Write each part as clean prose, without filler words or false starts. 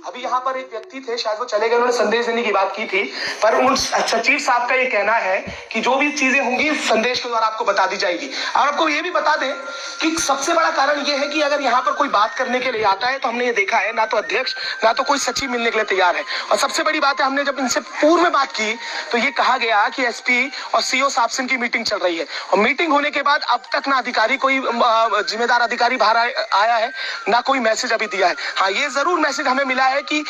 अभी यहाँ पर एक व्यक्ति थे, शायद वो चले गए, उन्होंने संदेश देने की बात की थी, पर उन सचिव साहब का ये कहना है कि जो भी चीजें होंगी संदेश के द्वारा आपको बता दी जाएगी। और आपको ये भी बता दें कि सबसे बड़ा कारण ये है कि अगर यहाँ पर कोई बात करने के लिए आता है तो हमने ये देखा है ना तो अध्यक्ष ना तो कोई सचिव मिलने के लिए तैयार है। और सबसे बड़ी बात है, हमने जब इनसे पूर्व में बात की तो ये कहा गया कि एसपी और सीओ साहब से इनकी मीटिंग चल रही है, और मीटिंग होने के बाद अब तक ना अधिकारी कोई जिम्मेदार अधिकारी बाहर आया है, ना कोई मैसेज अभी दिया है। हाँ, ये जरूर मैसेज हमें मिला है कि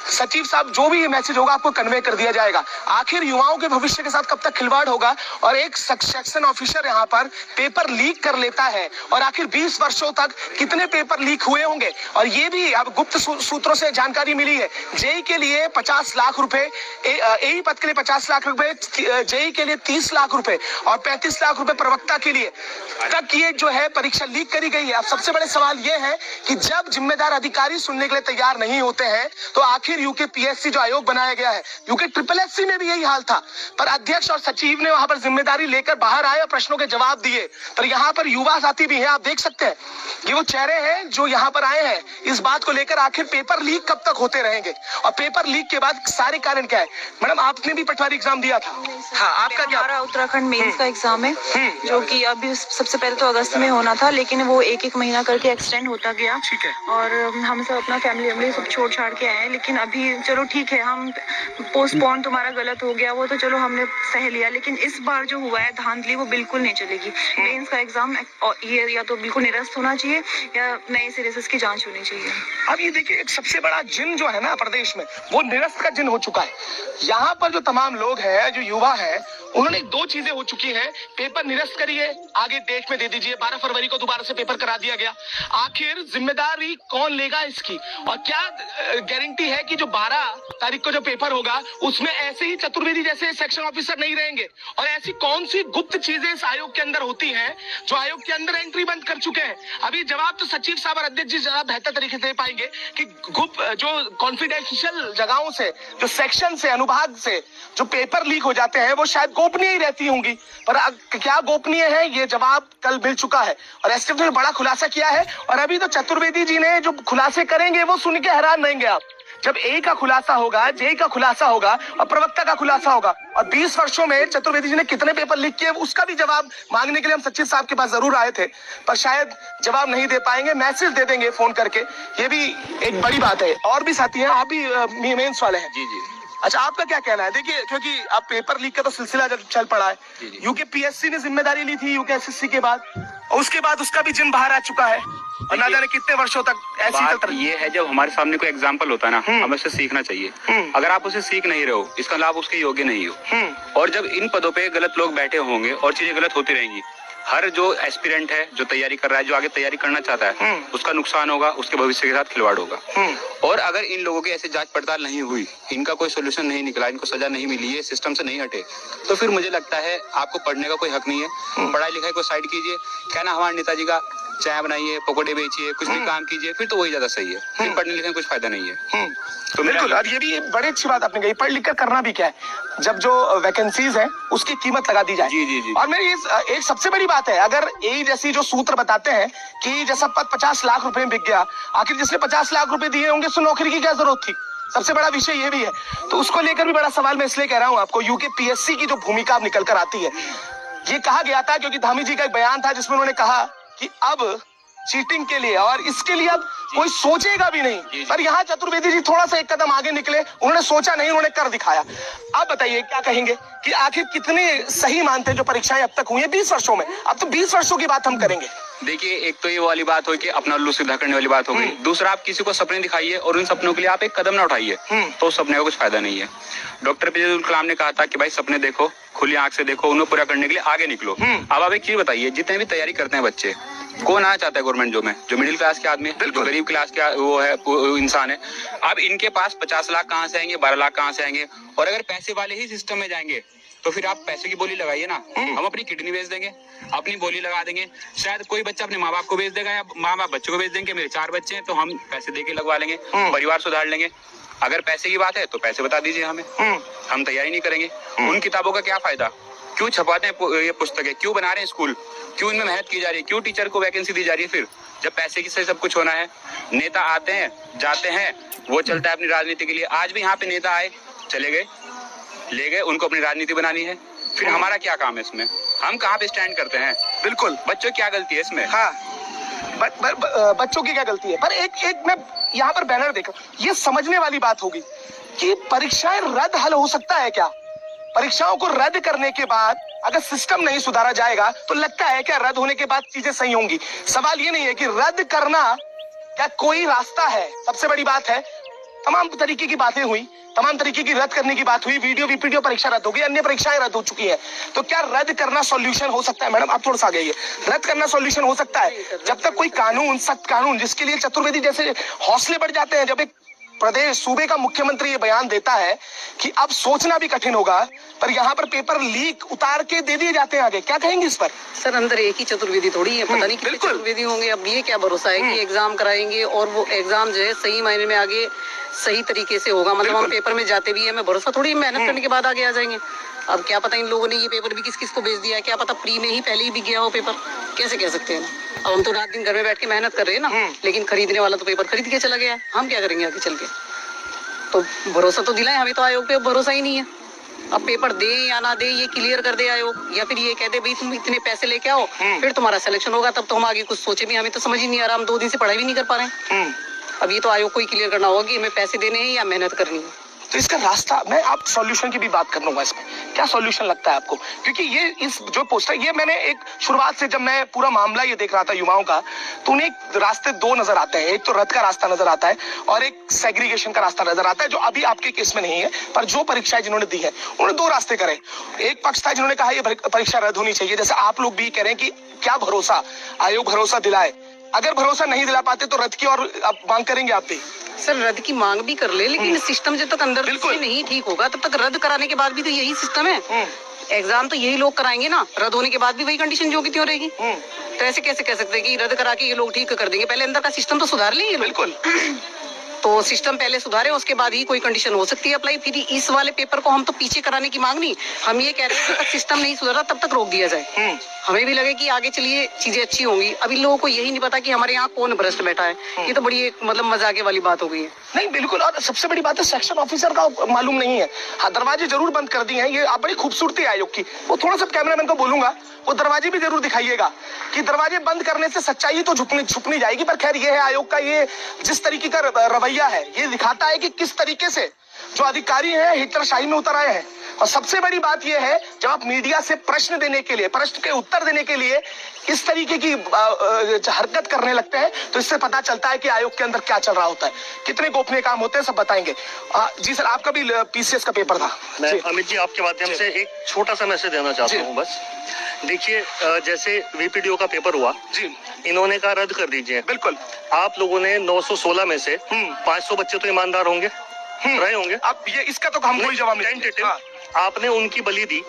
सचिव साहब जो भी ये मैसेज होगा आपको कन्वे कर दिया जाएगा। आखिर युवाओं के भविष्य के साथ कब तक खिलवाड़ होगा, और एक सेक्शन ऑफिसर यहाँ पर पेपर लीक कर लेता है, और आखिर 20 वर्षों तक कितने पेपर लीक हुए होंगे। और ये भी अब गुप्त सूत्रों से जानकारी मिली है, जेई के लिए 50 लाख रुपए, एई पद के लिए 50 लाख रुपए, जेई के लिए 30 लाख रुपए और 35 लाख रुपए प्रवक्ता के लिए तक ये जो है परीक्षा लीक करी गई है। अब सबसे बड़े सवाल ये है कि जब जिम्मेदार अधिकारी सुनने के लिए तैयार नहीं होते हैं तो आखिर यूकेपीएससी जो आयोग बनाया गया है, यूके SSSC में भी यही हाल था, पर अध्यक्ष और सचिव ने वहां पर जिम्मेदारी लेकर बाहर आए और प्रश्नों के जवाब दिए। पर यहाँ पर युवा साथी भी हैं, आप देख सकते हैं ये वो चेहरे हैं जो यहाँ पर आए हैं इस बात को लेकर आखिर पेपर लीक कब तक होते रहेंगे, और पेपर लीक के बाद सारे कारण क्या है। मैडम, आपने भी पटवारी एग्जाम दिया था। हाँ, आपका क्या? हमारा उत्तराखंड मेंस का एग्जाम है, जो कि अभी सबसे पहले तो अगस्त में होना था, लेकिन वो एक महीना करके एक्सटेंड होता गया। ठीक है। और हम सब अपना फैमिली सब छोड़ छाड़ के आए हैं, लेकिन अभी चलो ठीक है, हम पोस्टपोन तुम्हारा गलत हो गया वो तो चलो हमने सह लिया, लेकिन इस बार जो हुआ है धांधली वो बिल्कुल नहीं चलेगी। मेंस का एग्जाम ये या तो बिल्कुल निरस्त होना चाहिए या नए सिरे से इसकी जांच होनी चाहिए। अब ये देखिए, एक सबसे बड़ा जिन जो है ना प्रदेश में, वो निरस्त का जिन हो चुका है। यहाँ पर जो तमाम लोग हैं, जो युवा हैं, उन्होंने दो चीजें हो चुकी हैं, पेपर निरस्त करिए, आगे डेट में दे दीजिए। 12 फरवरी को दोबारा से पेपर करा दिया गया। आखिर जिम्मेदारी कौन लेगा इसकी, और क्या गारंटी है कि जो 12 तारीख को जो पेपर होगा उसमें ऐसे ही चतुर्वेदी जैसे सेक्शन ऑफिसर नहीं रहेंगे, और ऐसी कौन सी गुप्त चीजें इस आयोग के अंदर होती हैं जो आयोग के अंदर एंट्री बंद कर चुके हैं। अभी जवाब तो सचिव साहब और अध्यक्ष जी ज्यादा बेहतर तरीके से पाएंगे कि गुप्त जो कॉन्फिडेंशियल जगहों से, जो सेक्शन से, अनुभाग से जो पेपर लीक हो जाते हैं वो शायद गोपनीय ही रहती होंगी, पर क्या गोपनीय है ये जवाब कल मिल चुका है, और एसटीएफ ने बड़ा खुलासा किया है। और अभी तो चतुर्वेदी जी ने जो खुलासे करेंगे वो सुन के हैरान रहेंगे आप। जब ए का खुलासा होगा, जे का खुलासा होगा और प्रवक्ता का खुलासा होगा, और 20 वर्षों में चतुर्वेदी जी ने कितने पेपर लीक किए उसका भी जवाब मांगने के लिए हम सचिव साहब के पास जरूर आए थे, पर शायद जवाब नहीं दे पाएंगे, मैसेज दे देंगे फोन करके। ये भी एक बड़ी बात है। और भी साथी हैं, आप भी मेंस वाले हैं। जी जी। अच्छा, आपका क्या कहना है? देखिए, क्योंकि अब पेपर लीक का तो सिलसिला जब चल पड़ा है, यूकेपीएससी ने जिम्मेदारी ली थी यूके SSC के बाद, और उसके बाद उसका भी जिन बाहर आ चुका है, और ना जाने कितने वर्षों तक ऐसी बात ये है, जब हमारे सामने कोई एग्जाम्पल होता है ना, हमें उससे सीखना चाहिए। अगर आप उसे सीख नहीं रहे हो, इसका लाभ उसके योग्य नहीं हो। और जब इन पदों पे गलत लोग बैठे होंगे और चीजें गलत होती रहेंगी, हर जो एस्पिरेंट है, जो तैयारी कर रहा है, जो आगे तैयारी करना चाहता है, उसका नुकसान होगा, उसके भविष्य के साथ खिलवाड़ होगा। और अगर इन लोगों की ऐसे जांच पड़ताल नहीं हुई, इनका कोई सोल्यूशन नहीं निकला, इनको सजा नहीं मिली, ये सिस्टम से नहीं हटे, तो फिर मुझे लगता है आपको पढ़ने का कोई हक नहीं है। पढ़ाई लिखाई को साइड कीजिए, क्या ना हमारे नेताजी का, चाय बनाइए, पकोड़े बेचिए, कुछ भी काम कीजिए, फिर तो वही ज्यादा सही है। फिर पढ़ने लिखने में कुछ फायदा नहीं है। तो बिल्कुल, और ये भी बड़ी अच्छी बात आपने कही, पढ़ लिख कर करना भी क्या है, जब जो वैकेंसीज है उसकी कीमत लगा दी जाए। जी जी जी। और मेरी एक सबसे बड़ी बात है, अगर यही जैसी जो सूत्र बताते हैं कि जैसा पद 50 लाख रुपए में बिक गया, आखिर जिसने 50 लाख रुपए दिए होंगे उसको नौकरी की क्या जरूरत थी? सबसे बड़ा विषय ये भी है, तो उसको लेकर भी बड़ा सवाल मैं इसलिए कह रहा हूँ आपको। यूकेपीएससी की जो भूमिका अब निकल कर आती है, ये कहा गया था क्योंकि धामी जी का एक बयान था जिसमें उन्होंने कहा कि अब चीटिंग के लिए और इसके लिए अब कोई सोचेगा भी नहीं, पर यहाँ चतुर्वेदी जी थोड़ा सा एक कदम आगे निकले, उन्होंने सोचा नहीं, उन्होंने कर दिखाया। अब बताइए क्या कहेंगे कि आखिर कितने सही मानते हैं जो परीक्षाएं अब तक हुई है 20 वर्षों में? अब तो 20 वर्षों की बात हम करेंगे। देखिए, एक तो ये वाली बात हो कि अपना उल्लू सीधा करने वाली बात हो गई। दूसरा, आप किसी को सपने दिखाइए और उन सपनों के लिए आप एक कदम ना उठाइए, तो उस सपने का कुछ फायदा नहीं है। डॉक्टर APJ अब्दुल कलाम ने कहा था कि भाई सपने देखो, खुली आंख से देखो, उन्हें पूरा करने के लिए आगे निकलो। अब आप एक चीज बताइए, जितने भी तैयारी करते हैं बच्चे, कौन आना चाहता है गवर्नमेंट जॉब में? जो मिडिल क्लास के आदमी है, जो गरीब क्लास के वो है इंसान है। अब इनके पास 50 लाख कहाँ से आएंगे, 12 लाख कहाँ से आएंगे? और अगर पैसे वाले ही सिस्टम में जाएंगे तो फिर आप पैसे की बोली लगाइए ना। हम अपनी किडनी बेच देंगे, अपनी बोली लगा देंगे, शायद कोई बच्चा अपने माँ बाप को बेच देगा या माँ बाप बच्चों को बेच देंगे। मेरे 4 बच्चे हैं तो हम पैसे दे के लगवा लेंगे, परिवार सुधार लेंगे। अगर पैसे की बात है तो पैसे बता दीजिए हमें, हम तैयारी नहीं करेंगे। उन किताबों का क्या फायदा? क्यों छपाते हैं ये पुस्तकें, क्यों बना रहे हैं स्कूल, क्यों इनमें मेहनत की जा रही है, क्यों टीचर को वैकेंसी दी जा रही है फिर, जब पैसे की से सब कुछ होना है। नेता आते हैं जाते हैं, वो चलता है अपनी राजनीति के लिए। आज भी यहाँ पे नेता आए, चले गए, ले गए, उनको अपनी राजनीति बनानी है। फिर हमारा क्या काम है इसमें, हम कहाँ पे स्टैंड करते हैं? बिल्कुल, बच्चों की क्या गलती है इसमें? हाँ, बच्चों की क्या गलती है? पर एक मैं यहाँ पर बैनर देखा, ये समझने वाली बात होगी कि परीक्षाएं रद्द हल हो सकता है क्या? परीक्षाओं को रद्द करने के बाद अगर सिस्टम नहीं सुधारा जाएगा तो लगता है क्या रद्द होने के बाद चीजें सही होंगी? सवाल ये नहीं है कि रद्द करना क्या कोई रास्ता है। सबसे बड़ी बात है, तमाम तरीके की बातें हुई, तमाम तरीके की रद्द करने की बात हुई, वीडियो परीक्षा रद्द हो गई, अन्य परीक्षाएं रद्द हो चुकी है। तो क्या रद्द करना सॉल्यूशन हो सकता है? मैडम आप थोड़ा सा आगे आइए। रद्द करना सॉल्यूशन हो सकता है जब तक कोई कानून, सख्त कानून, जिसके लिए चतुर्वेदी जैसे हौसले बढ़ जाते हैं जब एक प्रदेश सूबे का मुख्यमंत्री ये बयान देता है कि अब सोचना भी कठिन होगा, पर यहाँ पर पेपर लीक उतार के दे दिए जाते हैं आगे। क्या कहेंगे इस पर? सर अंदर एक ही चतुर्वेदी थोड़ी है, पता नहीं कितने चतुर्वेदी होंगे। अब ये क्या भरोसा है कि एग्जाम कराएंगे और वो एग्जाम जो है सही मायने में आगे सही तरीके से होगा। मतलब हम पेपर में जाते भी है, हमें भरोसा थोड़ी मेहनत करने के बाद आगे आ जाएंगे। अब क्या पता इन लोगों ने ये पेपर भी किस किस को भेज दिया है, क्या पता प्री में ही पहले ही बिक गया हो पेपर, कैसे कह सकते हैं? अब हम तो रात दिन घर में बैठ के मेहनत कर रहे हैं ना, लेकिन खरीदने वाला तो पेपर खरीद के चला गया है। हम क्या करेंगे आगे चल के? तो भरोसा तो दिलाए, हमें तो आयोग पे भरोसा ही नहीं है। अब पेपर दे या ना दे, ये क्लियर कर दे आयोग, या फिर ये कह दे भाई तुम इतने पैसे लेके आओ फिर तुम्हारा सिलेक्शन होगा, तब तो हम आगे कुछ सोचे भी। हमें तो समझ ही नहीं आ रहा, हम 2 दिन से पढ़ाई भी नहीं कर पा रहे हैं। अब ये तो आयोग को ही क्लियर करना होगा कि हमें पैसे देने हैं या मेहनत करनी है। तो इसका रास्ता, मैं आप सॉल्यूशन की भी बात कर लूंगा इसमें, क्या सॉल्यूशन लगता है आपको? क्योंकि ये इस जो पोस्टर, ये मैंने एक शुरुआत से जब मैं पूरा मामला ये देख रहा था युवाओं का, तो उन्हें रास्ते 2 नजर आते हैं। एक तो रद्द का रास्ता नजर आता है और एक सेग्रीगेशन का रास्ता नजर आता है, जो अभी आपके केस में नहीं है। पर जो परीक्षाएं जिन्होंने दी है उन्होंने 2 रास्ते करे। एक पक्ष था जिन्होंने कहा ये परीक्षा रद्द होनी चाहिए, जैसे आप लोग भी कह रहे हैं कि क्या भरोसा, आयोग भरोसा दिलाए। अगर भरोसा नहीं दिला पाते तो रद्द की और मांग करेंगे आप भी? सर रद्द की मांग भी कर ले, लेकिन सिस्टम जब तक अंदर से नहीं ठीक होगा तब तक रद्द कराने के बाद भी तो यही सिस्टम है। एग्जाम तो यही लोग कराएंगे ना, रद्द होने के बाद भी वही कंडीशन जो की त्यों रहेगी। तो ऐसे कैसे कह सकते हैं कि रद्द करा के ये लोग ठीक कर देंगे? पहले अंदर का सिस्टम तो सुधार लेंगे। बिल्कुल। तो सिस्टम पहले सुधारे, उसके बाद ही कोई कंडीशन हो सकती है अप्लाई। फिर इस वाले पेपर को हम तो पीछे कराने की मांग नहीं, हम ये कह रहे हैं कि जब तक सिस्टम नहीं सुधरा तब तक रोक दिया जाए। हमें भी लगे कि आगे चलिए चीजें अच्छी होंगी। अभी लोगों को यही नहीं पता कि हमारे यहाँ कौन भ्रष्ट बैठा है। ये तो बड़ी एक मतलब मजाके वाली बात हो गई है। नहीं बिल्कुल, और सबसे बड़ी बात है सेक्शन ऑफिसर का मालूम नहीं है। हाँ, दरवाजे जरूर बंद कर दिए हैं, ये आप बड़ी खूबसूरती है आयोग की। वो थोड़ा सा कैमरामैन को बोलूंगा वो दरवाजे भी जरूर दिखाइएगा कि दरवाजे बंद करने से सच्चाई तो छुप नहीं जाएगी। पर खैर ये है आयोग का, ये जिस तरीके का रवैया है ये दिखाता है कि किस तरीके से जो अधिकारी हैं हिटलरशाही में उतर आए हैं। और सबसे बड़ी बात यह है, जब आप मीडिया से प्रश्न देने के लिए, प्रश्न के उत्तर देने के लिए इस तरीके की हरकत करने लगते हैं, तो इससे पता चलता है कि आयोग के अंदर क्या चल रहा होता है, कितने गोपनीय काम होते हैं, सब बताएंगे। जी सर, आपका भी पीसीएस का पेपर था। मैं अमित जी आपके माध्यम से एक छोटा सा मैसेज देना चाहता हूँ बस। देखिए, जैसे वीपीडीओ का पेपर हुआ जी, इन्होंने कहा रद्द कर दीजिए। बिल्कुल। आप लोगों ने 916 में से 500 बच्चे तो ईमानदार होंगे, रहे होंगे। अब ये इसका तो हम कोई जवाब नहीं। आपने उनकी बलि दी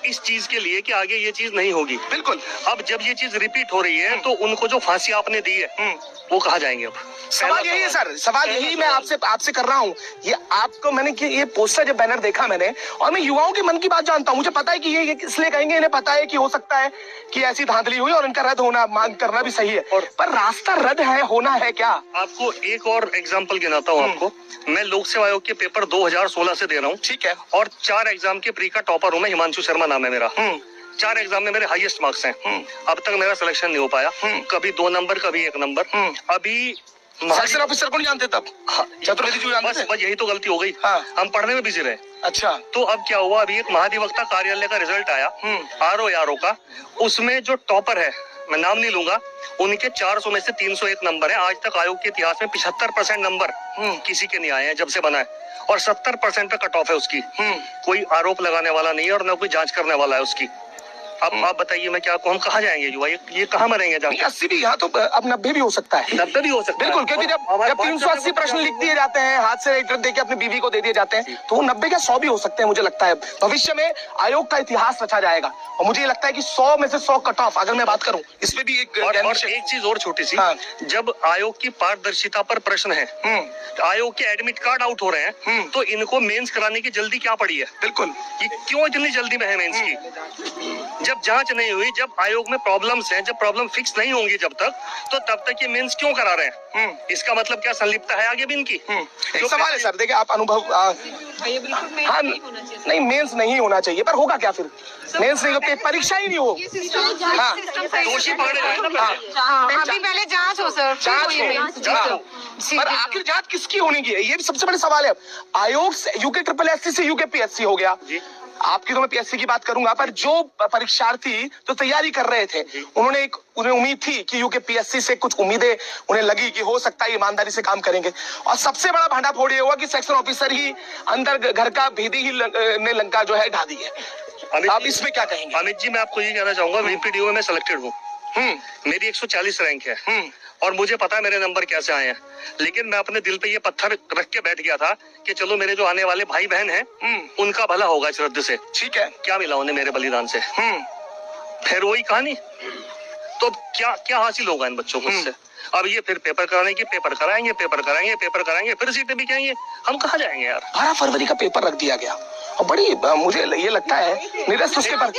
इस चीज के लिए कि आगे ये चीज नहीं होगी। बिल्कुल। अब जब ये चीज रिपीट हो रही है तो उनको जो फांसी आपने दी है वो कहाँ जाएंगे? अब सवाल यही है सर, सवाल यही मैं आपसे कर रहा हूँ। ये आपको मैंने कि ये पोस्टर जब बैनर देखा मैंने, और मैं युवाओं के मन की बात जानता हूँ, मुझे पता है कि ये इसलिए कहेंगे, इन्हें पता है कि हो सकता है कि ऐसी धांधली हुई और इनका रद्द होना, मांग करना भी सही है। पर रास्ता रद्द है, होना है क्या? आपको एक और एग्जाम्पल गिनाता हूँ आपको। मैं लोक सेवा आयोग के पेपर 2016 से दे रहा हूँ, ठीक है, और 4 एग्जाम के प्री का टॉपर हूँ मैं। हिमांशु शर्मा नाम है मेरा। 4 एग्जाम में मेरे हाईएस्ट मार्क्स हैं। अब तक मेरा सिलेक्शन नहीं हो पाया, कभी 2 नंबर कभी 1 नंबर। अभी सेक्शन ऑफिसर को नहीं जानते तब? चतुर्वेदी जी जानते थे? बस यही तो गलती हो गई। हम पढ़ने में बिजी रहे। अच्छा, तो अब क्या हुआ, अभी एक महाधिवक्ता कार्यालय का रिजल्ट आया आरओ का, उसमें जो टॉपर है, मैं नाम नहीं लूंगा, उनके 400 में से 301 नंबर है। आज तक आयोग के इतिहास में 75% नंबर किसी के नहीं आए हैं जब से बना है, और 70% पे कट ऑफ है उसकी। कोई आरोप लगाने वाला नहीं है और न कोई जांच करने वाला है उसकी। अब आप बताइए मैं क्या कहूँ, हम कहाँ जाएंगे युवा, ये कहाँ मरेंगे जाके? 80 भी, यहाँ तो अब 90 भी हो सकता है। 90 भी हो सकता है बिल्कुल, क्योंकि जब 380 प्रश्न लिख दिए जाते हैं, हाथ से राइटर देके अपनी बीवी को दे दिए जाते हैं, तो वो 90 क्या 100 भी हो सकते हैं। मुझे लगता है भविष्य में आयोग का इतिहास रचा जाएगा, और मुझे लगता है कि 100 में से 100 कट ऑफ, अगर मैं बात करूं इसमें भी एक और एक चीज और छोटी सी, हाँ। जब आयोग की पारदर्शिता पर प्रश्न है, आयोग के एडमिट कार्ड आउट हो रहे हैं, तो इनको मेंस कराने की जल्दी क्या पड़ी है? बिल्कुल, ये क्यों इतनी जल्दी में है मेंस की? जब जांच नहीं हुई, जब आयोग में प्रॉब्लम्स हैं, जब प्रॉब्लम फिक्स नहीं होंगी जब तक, तो तब तक ये मेंस क्यों करा रहे हैं? इसका मतलब क्या संलिप्तता है आगे भी इनकी? एक सवाल है सर, देखिए आप अनुभव हाँ, नहीं मेंस नहीं होना चाहिए, पर होगा क्या फिर? मेंस नहीं होगा, परीक्षा ही नहीं हो। हाँ, दोषी पकड़े जाए ना पहले। अभी पहले जांच हो सर, जांच हो। पर आखिर जांच किसकी होनी है, ये भी सबसे बड़े सवाल है। आयोग से यूके SSSC से यूके PSC हो गया, आपकी तो मैं PSC की बात करूंगा, पर जो परीक्षार्थी जो तैयारी कर रहे थे, उन्हें उम्मीद थी कि यूके PSC से कुछ उम्मीदें उन्हें लगी कि हो सकता है ईमानदारी से काम करेंगे, और सबसे बड़ा भांडाफोड़ ये हुआ कि सेक्शन ऑफिसर ही अंदर घर का भेदी ही ने लंका जो है ढा दी है। आप इसमें क्या कहेंगे? अमित जी, मैं आपको ये कहना चाहूंगा, VPDO में मैं सिलेक्टेड हूँ, मेरी 140 रैंक है, और मुझे पता है मेरे नंबर कैसे आए हैं, लेकिन मैं अपने दिल पे ये पत्थर रख के बैठ गया था कि चलो मेरे जो आने वाले भाई बहन हैं, उनका भला होगा श्रद्धा से। ठीक है, क्या मिला उन्हें मेरे बलिदान से? फिर वही कहानी, तो क्या क्या हासिल होगा इन बच्चों को इससे? अब ये फिर पेपर कराएंगे, पेपर कराएंगे, फिर सीटें भी कहेंगे, हम कहाँ जाएंगे यार? 12 फरवरी का पेपर रख दिया गया, और बड़ी मुझे ये लगता है निरस्त उसके पर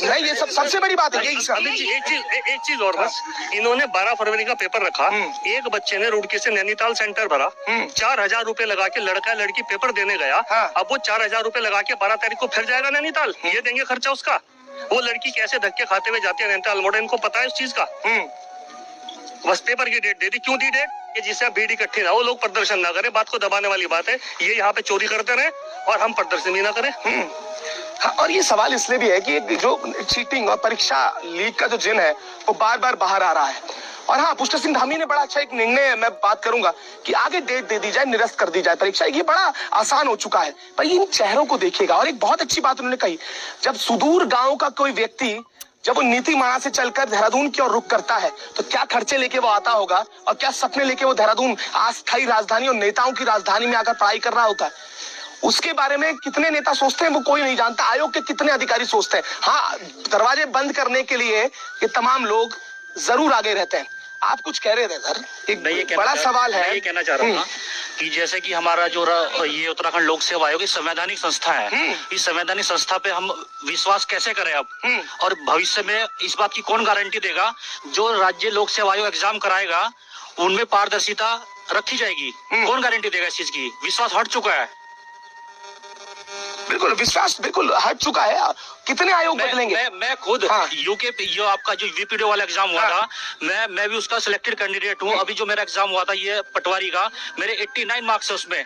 नहीं, ये सबसे बड़ी बात है यही। एक चीज और बस, इन्होंने 12 फरवरी का पेपर रखा, एक बच्चे ने रुड़की से नैनीताल सेंटर भरा, 4000 रुपए लगा के लड़का लड़की पेपर देने गया, अब वो 4000 रुपए लगा के 12 तारीख को फिर जाएगा नैनीताल, ये देंगे खर्चा उसका? वो लड़की कैसे धक्के खाते हुए जाती है नैनीताल मोड़, इनको पता है उस चीज का? बस पेपर की डेट दे दी, क्यों दी डेट? कि जिससे भीड़ इकट्ठी ना हो, लोग प्रदर्शन ना करें, बात को दबाने वाली बात है, ये यहाँ पे चोरी करते रहे और हम प्रदर्शन भी ना करें। हाँ, और ये सवाल इसलिए भी है कि जो चीटिंग और परीक्षा लीक का जो जिन है वो बार बार बाहर आ रहा है। और हाँ, पुष्कर सिंह धामी ने बड़ा अच्छा एक निर्णय, मैं बात करूंगा कि आगे डेट दे दी जाए, निरस्त कर दी जाए परीक्षा, ये बड़ा आसान हो चुका है। पर इन चेहरों को देखिएगा, और एक बहुत अच्छी बात उन्होंने कही, जब सुदूर गांव का कोई व्यक्ति जब वो नीतिमाणा से चलकर देहरादून की ओर रुख करता है, तो क्या खर्चे लेके वो आता होगा, और क्या सपने लेके वो देहरादून अस्थायी राजधानी और नेताओं की राजधानी में आकर पढ़ाई कर रहा होता है। उसके बारे में कितने नेता सोचते हैं वो कोई नहीं जानता, आयोग के कितने अधिकारी सोचते हैं। हाँ, दरवाजे बंद करने के लिए ये तमाम लोग जरूर आगे रहते हैं। आप कुछ कह रहे थे सर, एक बड़ा सवाल है। ये कहना चाह रहा था कि जैसे कि हमारा जो ये उत्तराखंड लोक सेवा आयोग संवैधानिक संस्था है, इस संवैधानिक संस्था पे हम विश्वास कैसे करें अब, और भविष्य में इस बात की कौन गारंटी देगा जो राज्य लोक सेवा आयोग एग्जाम कराएगा उनमें पारदर्शिता रखी जाएगी? कौन गारंटी देगा इस चीज की? विश्वास हट चुका है, बिल्कुल विश्वास बिल्कुल हट चुका है। कितने आयोग बदलेंगे? मैं खुद यूके जो आपका जो VPDO वाला एग्जाम हुआ था, मैं भी उसका सिलेक्टेड कैंडिडेट हूँ। अभी जो मेरा एग्जाम हुआ था ये पटवारी का, मेरे 89 मार्क्स है उसमें।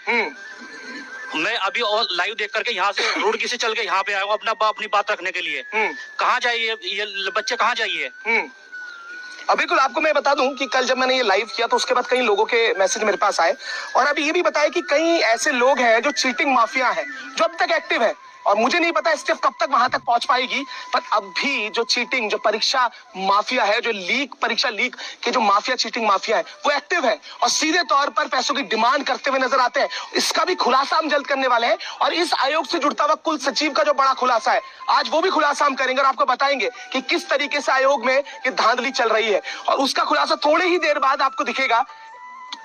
मैं अभी और लाइव देख करके यहाँ से रुड़की से चल के यहाँ पे आया हूँ अपनी बात रखने के लिए। कहाँ जाइए ये बच्चे, कहाँ जाइए? अब बिल्कुल आपको मैं बता दूं कि कल जब मैंने ये लाइव किया तो उसके बाद कई लोगों के मैसेज मेरे पास आए, और अभी ये भी बताया कि कई ऐसे लोग हैं जो चीटिंग माफिया हैं, जो अब तक एक्टिव है, और मुझे नहीं पता स्टेप कब तक वहां तक पहुंच पाएगी, पर अब भी जो चीटिंग, जो परीक्षा माफिया है, जो परीक्षा लीक के जो माफिया, चीटिंग माफिया है, वो एक्टिव है और सीधे तौर पर पैसों की डिमांड करते हुए नजर आते हैं। इसका भी खुलासा हम जल्द करने वाले हैं, और इस आयोग से जुड़ता हुआ कुल सचिव का जो बड़ा खुलासा है, आज वो भी खुलासा हम करेंगे और आपको बताएंगे कि किस तरीके से आयोग में ये धांधली चल रही है, और उसका खुलासा थोड़ी ही देर बाद आपको दिखेगा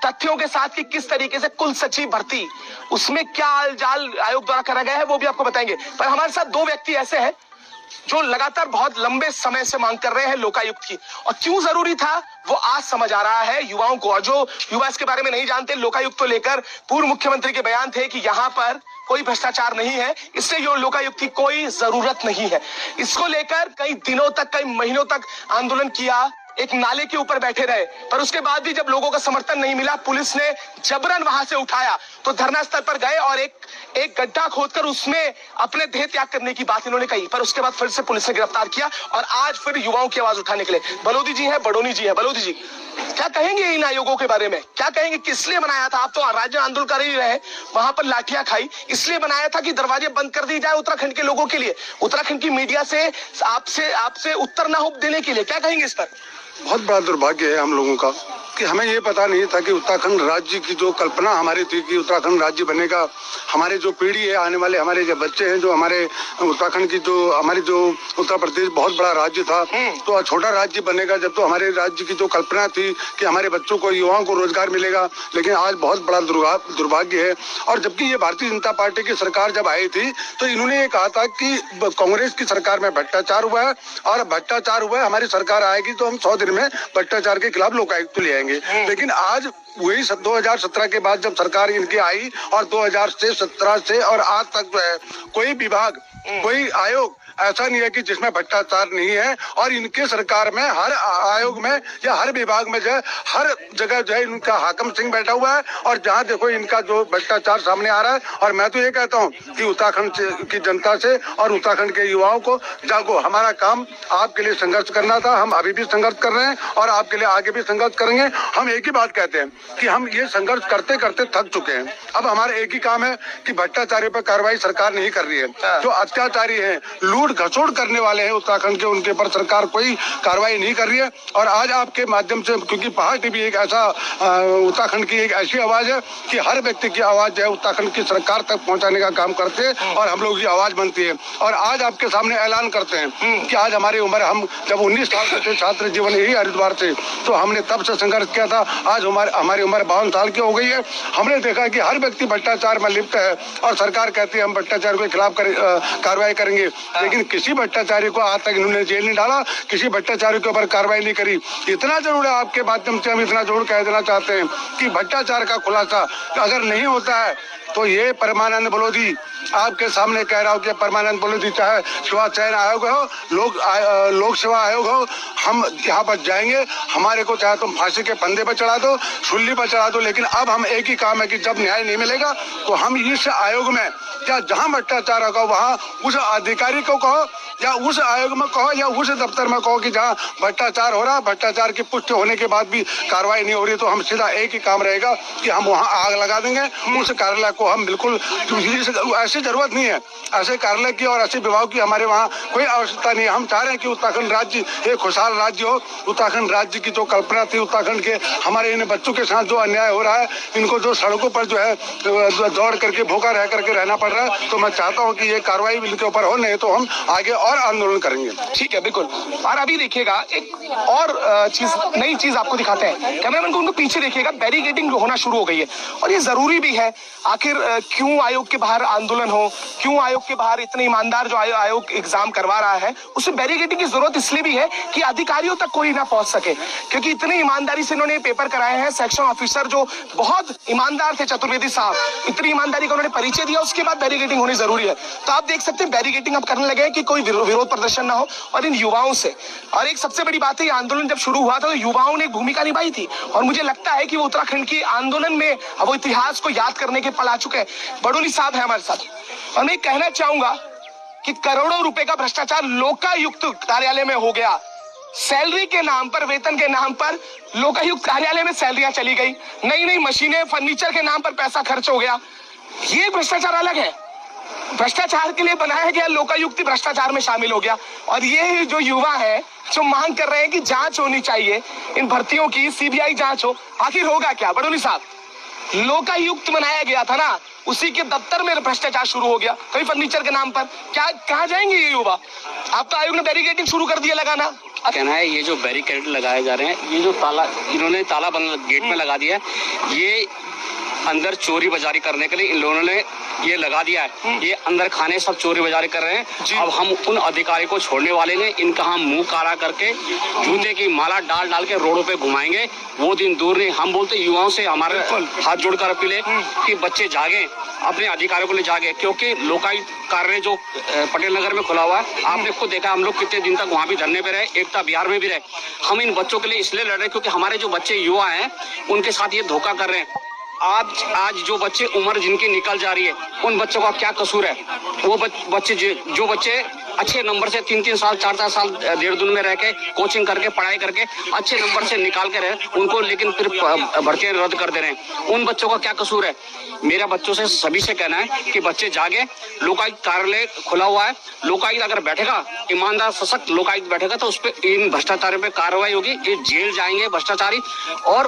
तथ्यों के साथ कि किस तरीके से कुल सचिव भर्ती, उसमें क्या जाल आयोग द्वारा करा गया है, वो भी आपको बताएंगे। पर हमारे साथ दो व्यक्ति ऐसे हैं जो लगातार बहुत लंबे समय से मांग कर रहे हैं लोकायुक्त की, और क्यों जरूरी था वो आज समझ आ रहा है युवाओं को। और जो युवा इसके बारे में नहीं जानते, लोकायुक्त को लेकर पूर्व मुख्यमंत्री के बयान थे कि यहाँ पर कोई भ्रष्टाचार नहीं है, इसलिए लोकायुक्त की कोई जरूरत नहीं है। इसको लेकर कई दिनों तक, कई महीनों तक आंदोलन किया एक नाले के ऊपर बैठे रहे, पर उसके बाद भी जब लोगों का समर्थन नहीं मिला, पुलिस ने जबरन वहां से उठाया तो धरना स्थल पर गए और एक गड्ढा खोदकर उसमें अपने देह त्याग करने की बात इन्होंने कही। पर उसके बाद फिर से पुलिस ने गिरफ्तार किया और आज फिर युवाओं की आवाज उठाने के लिए बलोदी जी है, बडोनी जी है। बलोदी जी, क्या कहेंगे इन आयोगों के बारे में? क्या कहेंगे, किस लिए बनाया था? आप तो राज्य आंदोलन कर ही रहे, वहां पर लाठियां खाई, इसलिए बनाया था कि दरवाजे बंद कर दी जाए उत्तराखंड के लोगों के लिए, उत्तराखंड की मीडिया से आपसे उत्तर ना हो देने के लिए। क्या कहेंगे इस पर? बहुत बड़ा दुर्भाग्य है हम लोगों का कि हमें ये पता नहीं था कि उत्तराखंड राज्य की जो कल्पना हमारी थी कि उत्तराखंड राज्य बनेगा, हमारे जो पीढ़ी है, आने वाले हमारे जो बच्चे हैं, जो हमारे उत्तराखंड की जो उत्तर प्रदेश बहुत बड़ा राज्य था, तो छोटा राज्य बनेगा जब, तो हमारे राज्य की जो कल्पना थी कि हमारे बच्चों को, युवाओं को रोजगार मिलेगा। लेकिन आज बहुत बड़ा दुर्भाग्य है। और जबकि ये भारतीय जनता पार्टी की सरकार जब आई थी तो इन्होंने ये कहा था कि कांग्रेस की सरकार में भ्रष्टाचार हुआ है और भ्रष्टाचार हुआ है, हमारी सरकार आएगी तो हम 100 दिन में भ्रष्टाचार के खिलाफ लोकायुक्त ले आएंगे। लेकिन आज वही 2017 के बाद जब सरकार इनकी आई और 2017 से और आज तक जो है कोई विभाग, कोई आयोग ऐसा नहीं है कि जिसमें भ्रष्टाचार नहीं है। और इनके सरकार में हर आयोग में या हर विभाग में जो है, हर जगह जो है इनका हाकम सिंह बैठा हुआ है और जहाँ देखो इनका जो भ्रष्टाचार सामने आ रहा है। और मैं तो ये कहता हूँ कि उत्तराखंड की जनता से और उत्तराखंड के युवाओं को जागो, हमारा काम आपके लिए संघर्ष करना था, हम अभी भी संघर्ष कर रहे हैं और आपके लिए आगे भी संघर्ष करेंगे। हम एक ही बात कहते हैं कि हम ये संघर्ष करते करते थक चुके हैं। अब हमारा एक ही काम है कि भ्रष्टाचारी पर कार्रवाई सरकार नहीं कर रही है। जो अत्याचारी है, लूट घसोड़ करने वाले हैं उत्तराखंड के, उनके पर सरकार कोई कार्रवाई नहीं कर रही है। और आज आपके माध्यम से, क्योंकि पहाड़ टीवी एक ऐसा उत्तराखंड की एक ऐसी आवाज है कि हर व्यक्ति की आवाज जो है उत्तराखंड की सरकार तक पहुंचाने का काम करते हैं और हम लोग की आवाज बनती है। और आज आपके सामने ऐलान करते हैं कि आज हमारी उम्र, हम जब 19 साल के थे, छात्र जीवन यही हरिद्वार से, तो हमने तब से संघर्ष किया था। आज हमारी उम्र 52 साल की हो गई है। हमने देखा कि हर व्यक्ति भ्रष्टाचार में लिप्त है और सरकार कहती है हम भ्रष्टाचार के खिलाफ कार्रवाई करेंगे। लेकिन किसी भ्रष्टाचारी को आज तक इन्होंने जेल नहीं डाला, किसी भ्रष्टाचारी के ऊपर कार्रवाई नहीं करी। इतना जरूर है, आपके माध्यम से हम इतना जरूर कह देना चाहते हैं कि भ्रष्टाचार का खुलासा अगर नहीं होता है तो ये परमानंद बलोदी आपके सामने कह रहा हूँ कि परमानंद बलोदी, चाहे सेवा चयन आयोग हो, लोक सेवा आयोग हो, हम यहाँ पर जाएंगे। हमारे को चाहे तुम फांसी के फंदे पर चढ़ा दो, सुल्ली पर चढ़ा दो, लेकिन अब हम एक ही काम है कि जब न्याय नहीं मिलेगा तो हम इस आयोग में, या जहाँ भ्रष्टाचार होगा वहाँ उस अधिकारी को कहो या उस आयोग में कहो या उस दफ्तर में कहो कि जहाँ भ्रष्टाचार हो रहा, भ्रष्टाचार की पुष्टि होने के बाद भी कार्रवाई नहीं हो रही, तो हम सीधा एक ही काम रहेगा कि हम वहाँ आग लगा देंगे उस कार्यालय को। हम बिल्कुल, ऐसी जरूरत नहीं है ऐसे कार्यालय की और ऐसे विभाग की, हमारे वहाँ कोई आवश्यकता नहीं है। हम चाह रहे हैं कि उत्तराखंड राज्य एक खुशहाल राज्य हो। उत्तराखंड राज्य की जो कल्पना थी, उत्तराखंड के हमारे इन बच्चों के साथ जो अन्याय हो रहा है, इनको जो सड़कों पर जो है दौड़ करके भूखा रह करके रहना पड़ रहा है, तो मैं चाहता हूँ कि ये कार्रवाई इनके ऊपर हो, नहीं तो हम आगे और आंदोलन करेंगे। ठीक है, बिल्कुल। और अभी देखिएगा एक और नई चीज आपको दिखाते हैं, कैमरामैन को उनको पीछे देखिएगा, बैरिकेडिंग होना शुरू हो गई है और ये जरूरी भी है। आखिर क्यों आयोग के बाहर आंदोलन हो, क्यों आयोग के बाहर इतने ईमानदार जो आयोग एग्जाम करवा रहा है, उसे बैरिकेडिंग की जरूरत इसलिए भी है कि अधिकारियों तक कोई ना पहुंच सके, क्योंकि इतनी ईमानदारी से इन्होंने पेपर कराए हैं। सेक्शन ऑफिसर जो बहुत ईमानदार थे, चतुर्वेदी साहब, इतनी ईमानदारी का उन्होंने परिचय दिया, उसके बाद बैरिकेडिंग होनी जरूरी है। तो आप देख सकते हैं बैरिकेडिंग अब करने लगे कि कोई विरोध प्रदर्शन ना हो और इन युवाओं से। और एक सबसे बड़ी बात है, ये आंदोलन जब शुरू हुआ था तो युवाओं ने एक भूमिका निभाई थी और मुझे लगता है कि वो उत्तराखंड की आंदोलन में अब वो इतिहास को याद करने के पल आ चुके हैं। बडोली साहब है हमारे साथ और मैं कहना चाहूंगा कि करोड़ों रुपए का भ्रष्टाचार लोकायुक्त कार्यालय में हो गया। सैलरी के नाम पर, वेतन के नाम पर लोकायुक्त कार्यालय में सैलरियां चली गई, नई नई मशीनें, फर्नीचर के नाम पर पैसा खर्च हो गया। ये भ्रष्टाचार अलग है, भ्रष्टाचार के लिए बनाया गया लोकायुक्त भ्रष्टाचार में शामिल हो गया। और ये जो युवा है जो मांग कर रहे हैं कि जांच होनी चाहिए इन भर्तियों की, सीबीआई जांच हो, आखिर होगा क्या? बडोली साहब, लोकायुक्त बनाया गया था ना, उसी के दफ्तर में भ्रष्टाचार शुरू हो गया, कभी फर्नीचर के नाम पर। क्या कहाँ जाएंगे ये युवा? आप तो आयोग ने बैरिकेडिंग शुरू कर दिया लगाना। कहना है ये जो बैरिकेड लगाए जा रहे हैं, ये जो ताला इन्होंने ताला बंद गेट में लगा दिया है, ये अंदर चोरी बाजारी करने के लिए इन लोगों ने ये लगा दिया है। ये अंदर खाने सब चोरी बाजारी कर रहे हैं। अब हम उन अधिकारी को छोड़ने वाले ने इनका हम मुंह काला करके जूते की माला डाल डाल के रोडों पे घुमाएंगे। वो दिन दूर नहीं। हम बोलते युवाओं से हमारे हाथ जोड़कर अपील है कि बच्चे जागे, अपने अधिकारियों को ले जागे, क्योंकि लोकायुक्त कार्यालय जो पटेल नगर में खुला हुआ है, आपने खुद देखा हम लोग कितने दिन तक वहाँ भी धरने पे रहे, एकता बिहार में भी रहे। हम इन बच्चों के लिए इसलिए लड़ रहे हैं क्योंकि हमारे जो बच्चे युवा हैं उनके साथ ये धोखा कर रहे हैं। आज जो बच्चे उम्र जिनकी निकल जा रही है उन बच्चों का क्या कसूर है? वो बच्चे जो बच्चे अच्छे नंबर से 3-3 साल 4-4 साल देहरादून में रह के कोचिंग करके पढ़ाई करके अच्छे नंबर से निकाल के रहे, उनको लेकिन फिर भर्तियां रद्द कर दे रहे हैं। उन बच्चों का क्या कसूर है? मेरा बच्चों से सभी से कहना है कि बच्चे जागे। लोकायुक्त कार्यालय खुला हुआ है। लोकायुक्त अगर बैठेगा, ईमानदार सशक्त लोकायुक्त बैठेगा तो उस पर इन भ्रष्टाचारियों पे कार्रवाई होगी। ये जेल जाएंगे भ्रष्टाचारी, और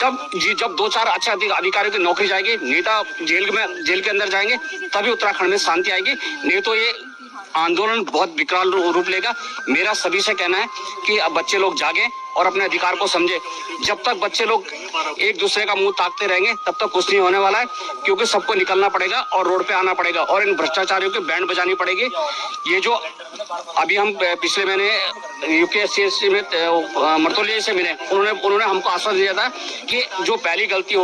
तब जब 2-4 अच्छे अधिकारियों की नौकरी जाएगी, नेता जेल के अंदर जाएंगे, तभी उत्तराखंड में शांति आएगी। नहीं तो ये आंदोलन बहुत विकराल रूप लेगा। मेरा सभी से कहना है कि अब बच्चे लोग जागे और अपने अधिकार को समझे। जब तक बच्चे लोग एक दूसरे का मुंह ताकते रहेंगे तब तक कुछ नहीं होने वाला है, क्योंकि सबको निकलना पड़ेगा और रोड पे आना पड़ेगा और इन भ्रष्टाचारियों की बैंड बजानी पड़ेगी। ये जो अभी हम पिछले महीने यूकेएससी में मर्तोलिया से मिले, उन्होंने हमको आश्वासन दिया था कि जो पहली गलती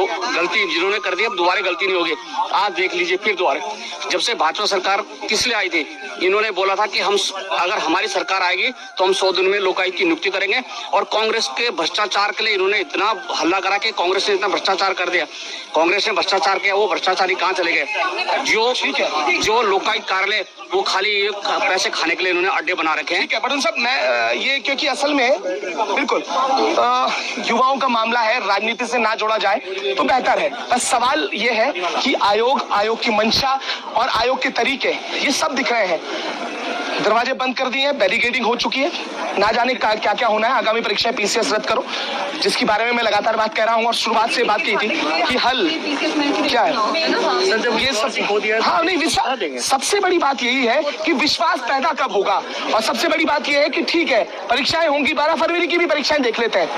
जिन्होंने कर दी अब दोबारा गलती नहीं होगी। आज देख लीजिए फिर दोबारा, जब से भाजपा सरकार किस लिए आई थी, इन्होंने बोला था कि हम अगर हमारी सरकार आएगी तो हम 100 दिन में लोकायुक्त की नियुक्ति करेंगे, और कांग्रेस के भ्रष्टाचार के लिए इन्होंने इतना हल्ला करा कि कांग्रेस ने इतना भ्रष्टाचार कर दिया। कांग्रेस ने भ्रष्टाचार किया, वो भ्रष्टाचारी कहाँ चले गए? जो लोकायुक्त कार्यालय वो खाली पैसे खाने के लिए इन्होंने अड्डे बना रखे हैं। ठीक है बटन साहब, मैं ये क्योंकि असल में बिल्कुल युवाओं का मामला है, राजनीति से ना जोड़ा जाए तो बेहतर है। बस सवाल ये है कि आयोग की मंशा और आयोग के तरीके ये सब दिख रहे हैं। दरवाजे बंद कर दिए हैं, बैरिकेडिंग हो चुकी है, ना जाने क्या क्या होना है। आगामी परीक्षा पीसीएस रद्द करो, जिसके बारे में मैं लगातार बात कर रहा हूँ और शुरुआत से बात की थी कि हल क्या है। ये सब हो दिया। हाँ नहीं, विश्वास सबसे बड़ी बात यही है कि विश्वास पैदा कब होगा, और सबसे बड़ी बात यह है कि ठीक है परीक्षाएं होंगी, 12 फरवरी की भी परीक्षाएं देख लेते हैं।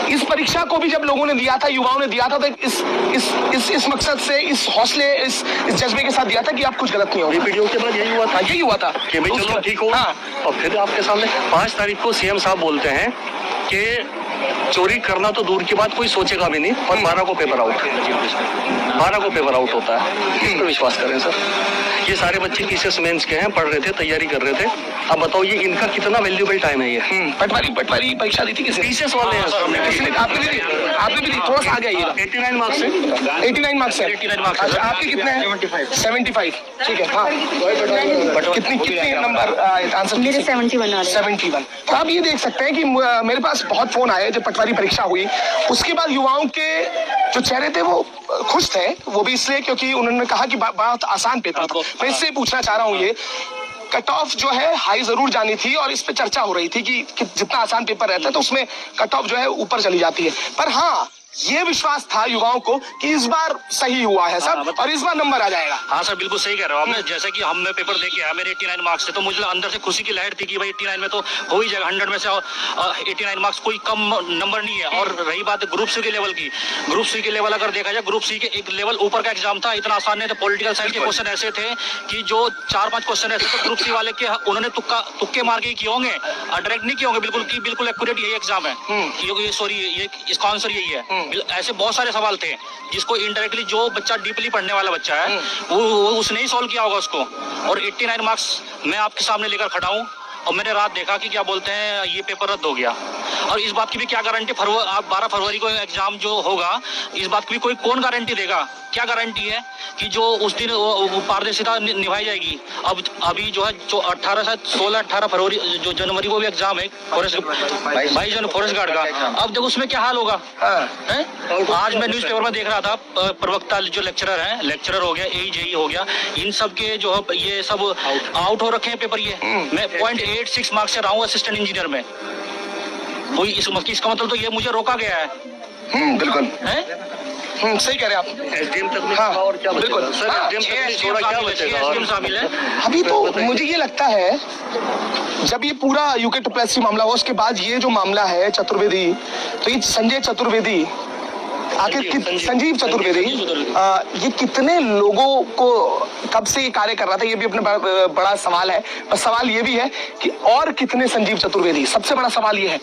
इस परीक्षा को भी जब लोगों ने दिया था, युवाओं ने दिया था, तो इस मकसद से, इस हौसले, इस जज्बे के साथ दिया था कि आप कुछ गलत नहीं होगा। वीडियो के बाद यही हुआ था, यही हुआ था कि भाई चलो ठीक हो। हाँ। और फिर आपके सामने 5 तारीख को सीएम साहब बोलते हैं कि चोरी करना तो दूर की बात, कोई सोचेगा भी नहीं, और 12 को पेपर आउट होता है। किस पर विश्वास करें सर? ये सारे बच्चे पीसीएस मेंस के हैं, पढ़ रहे थे, तैयारी कर रहे थे। अब बताओ ये इनका कितना वैल्यूबल टाइम है। ये पटवारी परीक्षा दी थी किसी पीसीएस वाले हैं सर। आपने भी दी, थोड़ा सा आ गया। 89 मार्क्स से 89 मार्क्स है। अच्छा, आपके कितने हैं? 75। ठीक है। हाँ, कितनी नंबर आंसर? मेरे 71 आ रहे हैं। 71। तो आप ये देख सकते हैं कि मेरे पास बहुत फोन आए जब पटवारी परीक्षा हुई। उसके बाद युवाओं के जो चेहरे थे वो खुश थे, वो भी इसलिए क्योंकि उन्होंने कहा कि बहुत आसान पेपर था। मैं इससे पूछना चाह रहा हूँ, ये कट ऑफ जो है हाई जरूर जानी थी, और इस पे चर्चा हो रही थी कि जितना आसान पेपर रहता है तो उसमें कट ऑफ जो है ऊपर चली जाती है। पर हाँ, ये विश्वास था युवाओं को कि इस बार सही हुआ है सब, और इस बार नंबर आ जाएगा। हाँ सर, बिल्कुल सही कह रहे हो आपने। जैसे कि हमने पेपर दे के आया, मेरे 89 मार्क्स थे, तो मुझे अंदर से खुशी की लहर थी कि भाई 89 में तो हो ही जाएगा, 100 में से 89 मार्क्स कोई कम नंबर नहीं है। और रही बात ग्रुप सी के लेवल की, ग्रुप सी के लेवल अगर देखा जाए, ग्रुप सी के एक लेवल ऊपर का एग्जाम था, इतना आसान नहीं था। पॉलिटिकल साइंस के क्वेश्चन ऐसे थे कि जो 4-5 क्वेश्चन ऐसे थे ग्रुप सी वाले के, उन्होंने तुक्के मार के किए होंगे, डायरेक्ट नहीं किए होंगे। बिल्कुल एक्यूरेट यही एग्जाम है, इसका आंसर यही है। ऐसे बहुत सारे सवाल थे जिसको इनडायरेक्टली जो बच्चा डीपली पढ़ने वाला बच्चा है वो उसने ही सॉल्व किया होगा उसको। और 89 मार्क्स मैं आपके सामने लेकर खड़ा हूँ, और मैंने रात देखा कि क्या बोलते हैं ये पेपर रद्द हो गया। और इस बात की भी क्या गारंटी, 12 फरवरी को एग्जाम जो होगा, इस बात की भी कोई कौन गारंटी देगा? क्या गारंटी है कि जो उस दिन पारदर्शिता निभाई जाएगी? अब अभी जो है जो 16-18 फरवरी जो जनवरी को भी एग्जाम है फॉरेस्ट 22 जन फॉरेस्ट गार्ड का, अब देखो उसमें क्या हाल होगा। आज मैं न्यूज़पेपर में देख रहा था, प्रवक्ता जो लेक्चरर हो गया, AEJE हो गया, इन सब के जो है ये सब आउट हो रखे हैं पेपर। ये मैं 0.86 मार्क्स से रहा हूँ असिस्टेंट इंजीनियर में। कोई इसका मतलब तो ये मुझे रोका गया है। बिल्कुल है, सही कह रहे हैं आप। एसडीएम तक हाँ, और क्या बिल्कुल सर, एसडीएम तक नहीं छोड़ा, क्या बचेगा? शामिल है अभी तो मुझे ये लगता है जब ये पूरा यूके ट्रिपल एससी मामला हुआ, उसके बाद ये जो मामला है चतुर्वेदी, तो ये संजय चतुर्वेदी आखिर संजीव चतुर्वेदी ये कितने लोगों को कब से ये कार्य कर रहा था, ये भी अपने बड़ा सवाल है। पर सवाल ये भी है कि और कितने संजीव चतुर्वेदी, सबसे बड़ा सवाल ये है।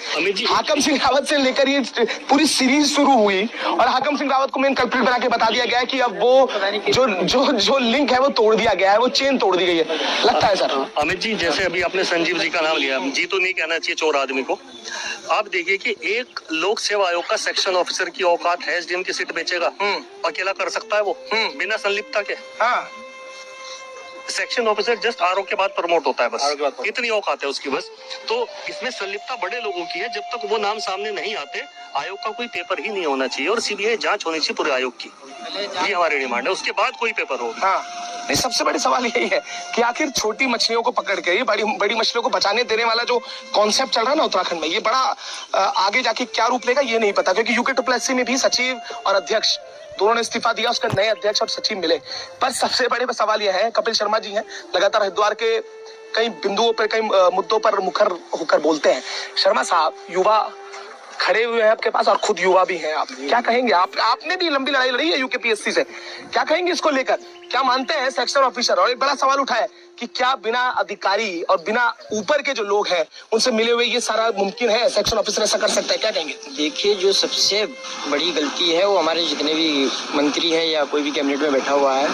हाकम सिंह रावत से लेकर ये पूरी सीरीज शुरू हुई और हाकम सिंह रावत को मेन कल्प्रिट बना के बता दिया गया है कि अब वो जो लिंक है वो तोड़ दिया गया है, वो चेन तोड़ दी गई है, लगता है सर। अमित जी, जैसे अभी आपने संजीव जी का नाम लिया, जी तो नहीं कहना चाहिए चोर आदमी को। आप देखिए कि एक लोक सेवा आयोग का सेक्शन ऑफिसर की औकात है एसडीएम की सीट बेचेगा, अकेला कर सकता है वो बिना संलिप्तता के। हाँ, सेक्शन ऑफिसर जस्ट आरओ के बाद प्रमोट होता है, बस इतनी औकात है उसकी बस। तो इसमें संलिप्तता बड़े लोगों की है। जब तक वो नाम सामने नहीं आते, आयोग का कोई पेपर ही नहीं होना चाहिए और सीबीआई जांच होनी चाहिए पूरे आयोग की। ये हमारी डिमांड है, उसके बाद कोई पेपर हो। हाँ, नहीं, सबसे बड़ी सवाल यही है कि आखिर छोटी मछलियों को पकड़ के ये बड़ी मछलियों को बचाने देने वाला जो कॉन्सेप्ट चल रहा है ना उत्तराखंड में, ये बड़ा आगे जाके क्या रूप लेगा ये नहीं पता, क्योंकि यूके में भी सचिव और अध्यक्ष दोनों ने इस्तीफा दिया, उसका नए अध्यक्ष और सचिव मिले। पर सबसे बड़े सवाल यह है, कपिल शर्मा जी हैं, लगातार हरिद्वार के कई बिंदुओं पर, कई मुद्दों पर मुखर होकर बोलते हैं। शर्मा साहब, युवा खड़े हुए हैं आपके पास और खुद युवा भी हैं, आप क्या कहेंगे? आपने भी लंबी लड़ाई लड़ी है यूकेपीएससी से, क्या कहेंगे इसको लेकर? क्या मानते हैं सेक्शन ऑफिसर? और एक बड़ा सवाल उठा है कि क्या बिना अधिकारी और बिना ऊपर के जो लोग हैं उनसे मिले हुए ये सारा मुमकिन है? सेक्शन ऑफिसर ऐसा कर सकता है, क्या कहेंगे? देखिए, जो सबसे बड़ी गलती है वो हमारे जितने भी मंत्री हैं या कोई भी कैबिनेट में बैठा हुआ है,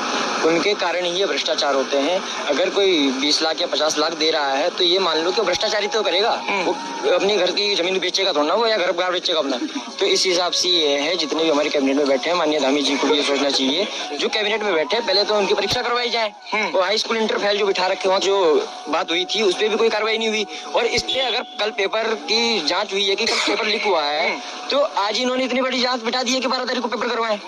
उनके कारण ही ये भ्रष्टाचार होते हैं। अगर कोई 20 लाख या 50 लाख दे रहा है तो ये मान लो कि भ्रष्टाचारी तो करेगा, वो अपनी घर की जमीन बेचेगा थोड़ा ना, वो या घर बार बेचेगा अपना। तो इस हिसाब से ये है, जितने भी हमारे कैबिनेट में बैठे हैं, माननीय धामी जी को भी ये सोचना चाहिए, जो कैबिनेट में बैठे पहले तो उनकी परीक्षा करवाई जाए। और हाई स्कूल इंटर फेल जो बिठा रखे वहाँ जो बात हुई थी उस पर भी कोई कार्रवाई नहीं हुई। और इस पे अगर कल पेपर की जांच हुई है कि कल पेपर लीक हुआ है, तो आज इन्होंने इतनी बड़ी जांच बिठा दी है कि 12 तारीख को पेपर करवाएं।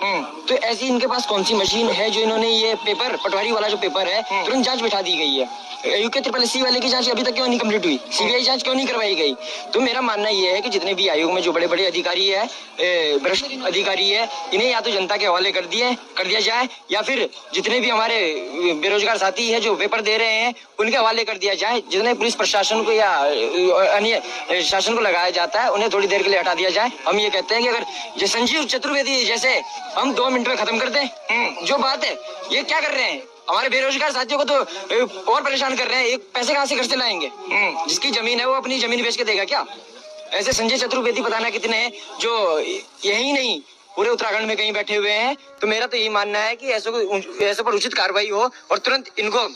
तो ऐसी इनके पास कौन सी मशीन है जो इन्होंने ये पेपर, पटवारी वाला जो पेपर है, तुरंत जांच बिठा दी गई है? यूके SSC वाले की जांच अभी तक क्यों नहीं कंप्लीट हुई? सीबीआई जांच क्यों नहीं करवाई गई? तो मेरा मानना ये है कि जितने भी आयोग में जो बड़े बड़े अधिकारी है, भ्रष्ट अधिकारी है, इन्हें या तो जनता के हवाले कर दिया जाए, या फिर जितने भी हमारे बेरोजगार साथी है जो पेपर दे रहे हैं उनके हवाले कर दिया जाए। जितने पुलिस प्रशासन को या अन्य शासन को लगाया जाता है उन्हें थोड़ी देर के लिए हटा दिया जाए। हम ये कहते हैं कि अगर जो संजीव चतुर्वेदी जैसे हम 2 मिनट में खत्म कर दें जो बात है, ये क्या कर रहे हैं? हमारे बेरोजगार साथियों को तो और परेशान कर रहे हैं। एक पैसे कहाँ से घर से लाएंगे? जिसकी जमीन है वो अपनी जमीन बेच के देगा क्या? ऐसे संजय चतुर्वेदी पता ना कितने हैं जो यही नहीं पूरे उत्तराखंड में कहीं बैठे हुए हैं। तो मेरा तो यही मानना है कि ऐसे पर उचित कार्रवाई हो और तुरंत इनको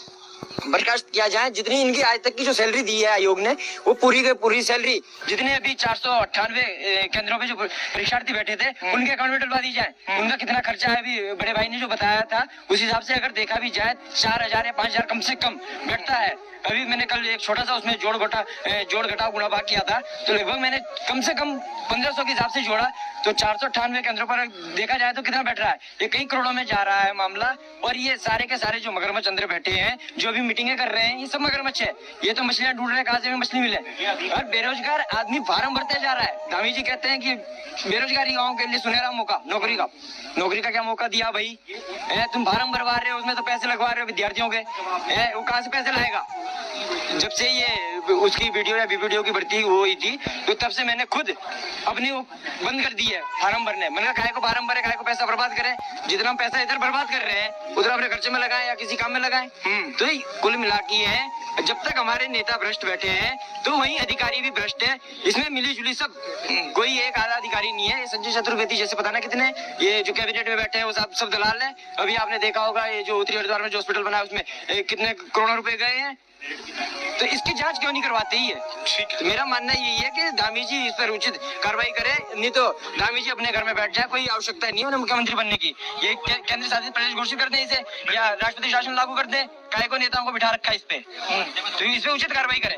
बर्खास्त किया जाए। जितनी इनकी आज तक की जो सैलरी दी है आयोग ने, वो पूरी की पूरी सैलरी जितने अभी 498 केंद्रों पे जो परीक्षार्थी बैठे थे उनके अकाउंट में डलवा दी जाए। उनका कितना खर्चा है अभी बड़े भाई ने जो बताया था, उस हिसाब से अगर देखा भी जाए 4000 या 5000 कम से कम घटता है। अभी मैंने कल एक छोटा सा उसमें जोड़ घटाव गुणा भाग किया था, तो लगभग मैंने कम से कम 1500 के हिसाब से जोड़ा, तो 498 केंद्रों पर देखा जाए तो कितना बैठ रहा है? ये कई करोड़ों में जा रहा है मामला। और ये सारे के सारे जो मगरमच्छ अंदर बैठे हैं, जो भी मीटिंगें कर रहे हैं, ये सब मगरमच्छ है। ये तो मछलियां ढूंढ रहे हैं कहाँ से भी मछली मिले। और बेरोजगार आदमी फार्म भरते जा रहा है। धामी जी कहते हैं कि बेरोजगारी युवाओं के लिए सुनहरा मौका, नौकरी का क्या मौका दिया भाई? तुम फार्म भरवा रहे हो, उसमें तो पैसे लगवा रहे हो विद्यार्थियों के, वो कहाँ से पैसे लाएगा? जब से ये उसकी वीडियो या वीडियो की भर्ती हुई थी, तो तब से मैंने खुद अपनी वो बंद कर दी है फार्म भरने। मैंने कहा, काहे को फार्म भरे, काहे को पैसा बर्बाद करें? जितना हम पैसा इधर बर्बाद कर रहे हैं उधर अपने खर्चे में लगाएं या किसी काम में लगाएं। तो कुल मिला के है, जब तक हमारे नेता भ्रष्ट बैठे हैं तो वही अधिकारी भी भ्रष्ट है। इसमें मिली जुली सब, कोई एक आधा अधिकारी नहीं है। संजय चतुर्वेदी जैसे पता ना कितने ये जो कैबिनेट में बैठे हैं वो सब दलाल है। अभी आपने देखा होगा ये जो उत्तरी हरिद्वार में जो हॉस्पिटल बना है उसमें कितने करोड़ों रुपए गए हैं। तो इसकी जांच क्यों नहीं करवाते ही है? तो मेरा मानना यही है कि धामी जी इस पर उचित कार्रवाई करे, नहीं तो धामी जी अपने घर में बैठ जाए, कोई आवश्यकता नहीं है उन्हें मुख्यमंत्री बनने की। ये केंद्र शासित प्रदेश घोषित कर दें इसे, या राष्ट्रपति शासन लागू कर दें। काहे को नेताओं को बिठा रखा है इस पे? तो इस पे उचित कार्रवाई करें।